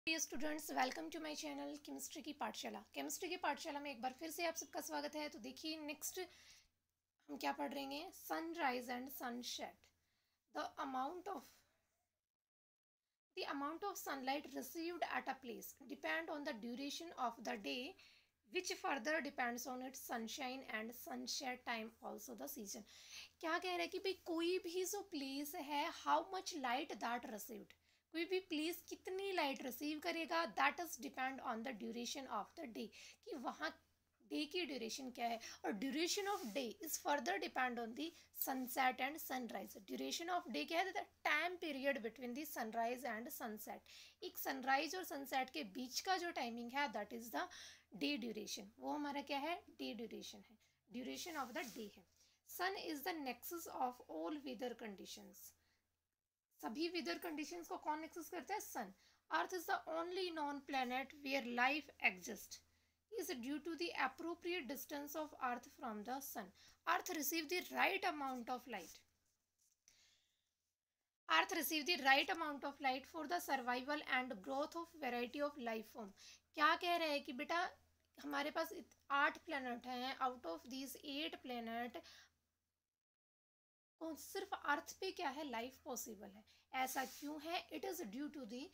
Dear students, welcome to my channel chemistry की पाठशाला। Chemistry की पाठशाला में एक बार फिर से आप सबका स्वागत है। तो देखिए, नेक्स्ट हम क्या पढ़ रहे हैं? Sunrise and sunset. The amount of sunlight received at a place depend on the duration of the day which further depends on it's sunshine and sunset time, also the season. क्या कह रहा है कि भाई कोई भी जो प्लेस है, how much light that received, कोई भी प्लेस कितनी लाइट रिसीव करेगा, that is depend on the duration of the day, कि वहाँ डे की ड्यूरेशन क्या है। और duration of day is further depend on the sunset and sunrise. Duration of day क्या है? The time period between the sunrise and sunset. एक sunrise और सनसेट के बीच का जो टाइमिंग है, that is the day duration. वो हमारा क्या है? डे ड्यूरेशन है, ड्यूरेशन ऑफ द डे है। Sun is the nexus of all weather conditions. सभी वेदर कंडीशंस को कौन नेक्सस करता है? Sun. Earth is the only known planet where life exist is due to the appropriate distance of earth from the sun. Earth receive the right amount of light. Earth receive the right amount of light for the survival and growth of variety of life form. क्या कह रहे हैं कि बेटा हमारे पास 8 planet हैं, out of these 8 planet सिर्फ अर्थ पे क्या है? लाइफ पॉसिबल है। ऐसा क्यों है? It is due to the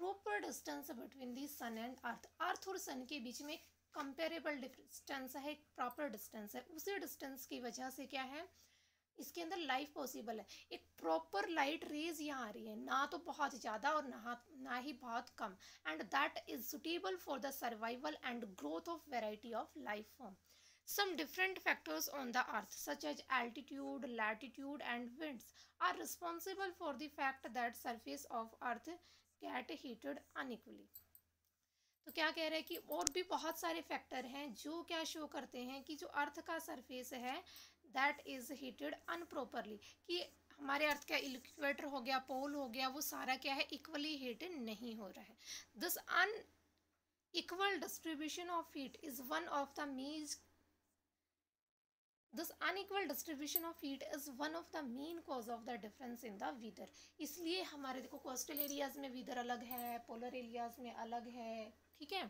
proper distance between the sun and earth. Earth और सन के बीच में कंपेरेबल डिस्टेंस है, एक प्रॉपर डिस्टेंस है। उसी डिस्टेंस की वजह से क्या है, इसके अंदर लाइफ पॉसिबल है। एक प्रॉपर लाइट रेज यहाँ आ रही है, ना तो बहुत ज़्यादा और ना ही बहुत कम, and that is suitable for the survival and growth of variety of life form. Some different factors on the earth such as altitude, latitude and winds are responsible for the fact that surface of earth get heated unequally. तो क्या कह रहे हैं कि और भी बहुत सारे फैक्टर हैं जो क्या शो करते हैं कि जो अर्थ का सरफेस है दैट इज हीटेड अनप्रॉपरली, कि हमारे अर्थ का इक्वेटर हो गया, पोल हो गया, वो सारा क्या है? इक्वली हीटेड नहीं हो रहा है। This unequal distribution of heat is one of the This unequal distribution of heat is one of the main cause of the difference in the weather. इसलिए हमारे देखो कोस्टल एरियाज में weather अलग है, पोलर एरियाज में अलग है, ठीक है।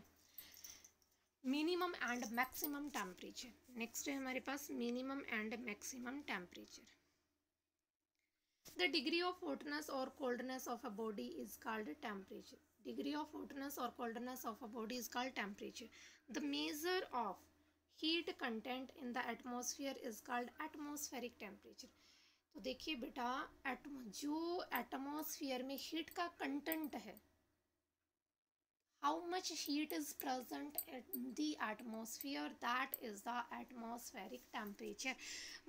Minimum and maximum temperature next है हमारे पास, minimum and maximum temperature. The degree of hotness or coldness of a body is called temperature. Degree of hotness or coldness of a body is called temperature. The measure of heat content in the atmosphere is called atmospheric temperature. तो देखिए बेटा, जो atmosphere में heat का content है, how much heat is present in the atmosphere, that is the atmospheric temperature.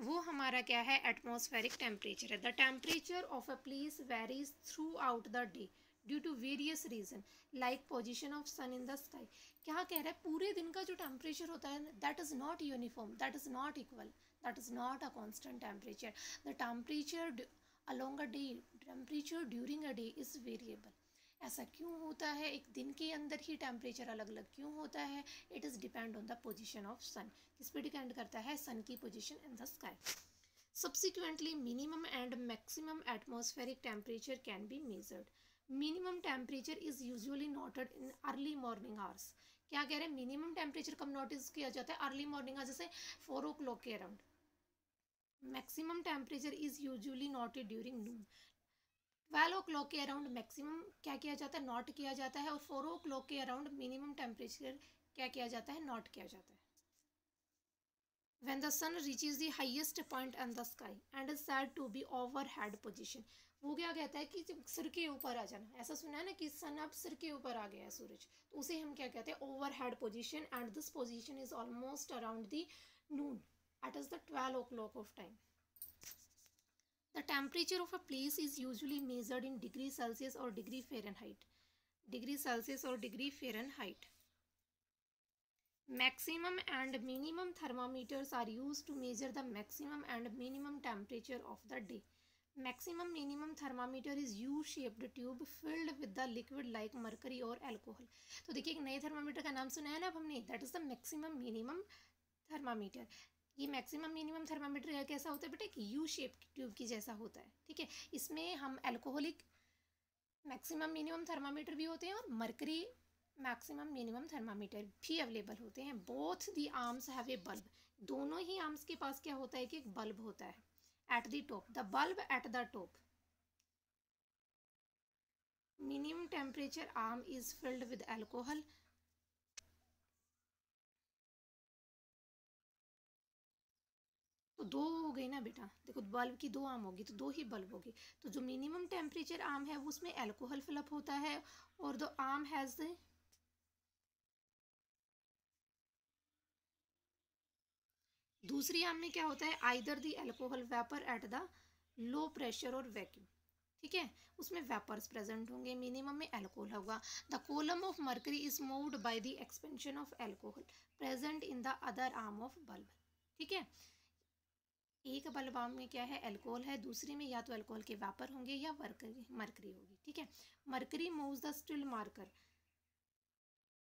वो हमारा क्या है? atmospheric temperature है. The temperature of a place varies throughout the day due to various reason like position of sun in the sky. क्या कह रहा है? पूरे दिन का जो टेम्परेचर होता है, that is not uniform, that is not equal, that is not a constant temperature. The temperature along a day, temperature during a day is variable. ऐसा क्यों होता है? एक दिन के अंदर ही टेम्परेचर अलग अलग क्यों होता है? It is depend on the position of sun. किस पे डिपेंड करता है? सन की position in the sky. Subsequently minimum and maximum atmospheric temperature can be measured. Minimum temperature is usually noted in early morning hours. क्या कह रहे हैं? Minimum temperature कब नोटिस किया जाता है? अर्ली मॉर्निंग आवर्स, जैसे 4 o'clock के around. Maximum temperature is usually noted during Noon. 12 o'clock के अराउंड मैक्सिमम क्या किया जाता है? नोट किया जाता है. और 4 o'clock के अराउंड मिनिमम टेम्परेचर क्या किया जाता है? नोट किया जाता है. When the sun reaches the highest point in the sky and is said to be overhead position. वो क्या कहता है कि जब सिर के ऊपर आ जाना, ऐसा सुना है ना कि सन अब सिर के ऊपर आ गया है, सूरज, तो उसे हम क्या कहते हैं? Overhead position. And this position is almost around the noon. At is the 12 o'clock of time. The temperature of a place is usually measured in degrees Celsius or degree Fahrenheit. Degree Celsius or degree Fahrenheit. Maximum and minimum thermometers are used to measure the maximum and minimum temperature of the day. Maximum minimum thermometer is U-shaped tube filled with the liquid like mercury or alcohol. तो देखिए, एक नए thermometer का नाम सुना है ना अब हमने, that is the maximum minimum thermometer. ये मैक्सिमम मिनिमम थर्मामीटर कैसा होता है बेटा? एक यू शेप ट्यूब की जैसा होता है, ठीक है. इसमें हम अल्कोहलिक मैक्सिमम मिनिमम थर्मामीटर भी होते हैं और मरकरी मैक्सिमम मिनिमम थर्मामीटर भी अवेलेबल होते हैं। Both the arms have a bulb, दोनों ही आर्म्स के पास क्या होता है कि एक बल्ब होता है at the top, the bulb at the top. Minimum temperature arm is filled with alcohol, तो दो हो गई ना बेटा, देखो बल्ब की दो आर्म होगी तो दो ही बल्ब होगी, तो जो मिनिमम टेम्परेचर आर्म है उसमें एल्कोहल फिलअप होता है और द आर्म हैज द दूसरी आर्म में क्या होता है, either the alcohol vapour at the low pressure और वैक्यूम, ठीक है, उसमें वेपर्स प्रेजेंट होंगे, मिनिमम में एल्कोहल होगा। The column of mercury is moved by the expansion of alcohol present in the other arm of bulb, ठीक है, एक बल्ब आर्म में क्या है, एल्कोहल है, दूसरे में या तो एल्कोहल के वेपर होंगे या मर्करी होगी, ठीक है। Mercury moves the still marker,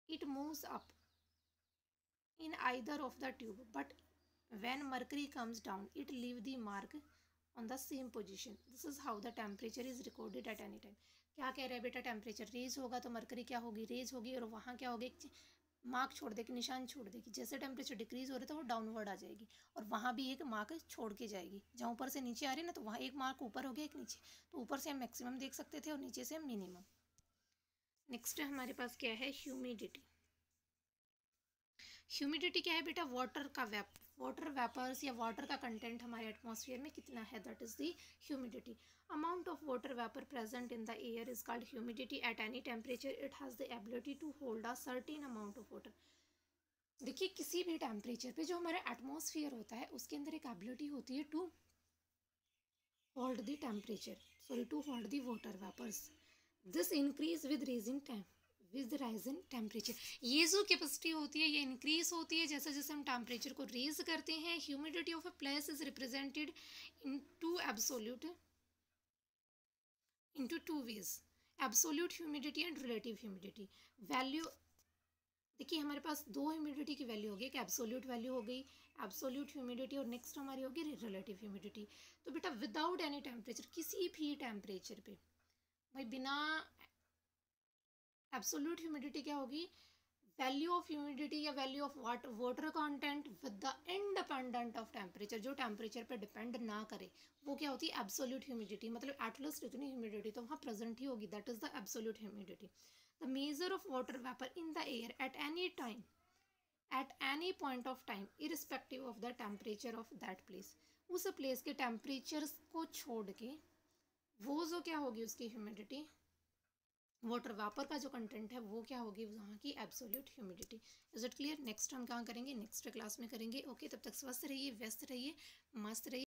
it moves up in either of the tube, but when mercury comes down it leave the mark on the same position. This is how the temperature is recorded at any time. क्या कह रहा है बेटा, temperature raise होगा तो mercury क्या होगी, raise होगी, और वहाँ क्या होगी, मार्क छोड़ देगी, निशान छोड़ देगी। जैसे टेम्परेचर डिक्रीज हो रहा है तो वो डाउनवर्ड आ जाएगी और वहाँ भी एक मार्क छोड़ के जाएगी। जहाँ ऊपर से नीचे आ रही है ना, तो वहाँ एक मार्क ऊपर हो गया, एक नीचे, तो ऊपर से हम मैक्सिमम देख सकते थे और नीचे से हम मिनिमम। नेक्स्ट हमारे पास क्या है, ह्यूमिडिटी। ह्यूमिडिटी क्या है बेटा, वाटर वेपर्स या वाटर का कंटेंट हमारे एटमॉस्फेयर में कितना है, that is the humidity. Amount of water vapour present in the air is called humidity. At any temperature it has the ability to hold a certain amount of water. देखिए किसी भी temperature पे जो हमारा atmosphere होता है उसके अंदर एक एबिलिटी होती है to hold the temperature, sorry to hold the water vapours. This increase with raising temperature. ये जो कैपेसिटी होती है ये इंक्रीज होती है जैसे जैसे हम टेम्परेचर को रेज करते हैं। Humidity of a place is represented in two ways, absolute humidity and relative humidity. Value देखिए हमारे पास दो ह्यूमिडिटी की वैल्यू होगी, एक एब्सोल्यूट वैल्यू हो गई, एब्सोल्यूट ह्यूमिडिटी, और नेक्स्ट हमारी होगी रिलेटिव ह्यूमिडिटी। तो बेटा विदाउट एनी टेम्परेचर, किसी भी टेम्परेचर पे भाई बिना एब्सोल्यूट ह्यूमिडिटी क्या होगी, वैल्यू ऑफ ह्यूमिडिटी या value of water content with the independent of temperature, जो टेम्परेचर पे डिपेंड ना करे, वो क्या होती है, एब्सोल्यूट ह्यूमिडिटी। मतलब एटलीस्ट इतनी ह्यूमिडिटी तो वहाँ प्रेजेंट ही होगी, that is the absolute humidity. The measure of water vapour in the air at any point of time irrespective of the temperature of that place. उस प्लेस के temperature को छोड़ के वो जो क्या होगी उसकी ह्यूमिडिटी, वाटर वेपर का जो कंटेंट है वो क्या होगी, वहाँ की absolute humidity. Is it clear. Next हम कहाँ करेंगे, नेक्स्ट क्लास में करेंगे। ओके तब तक स्वस्थ रहिए, व्यस्त रहिए, मस्त रहिए।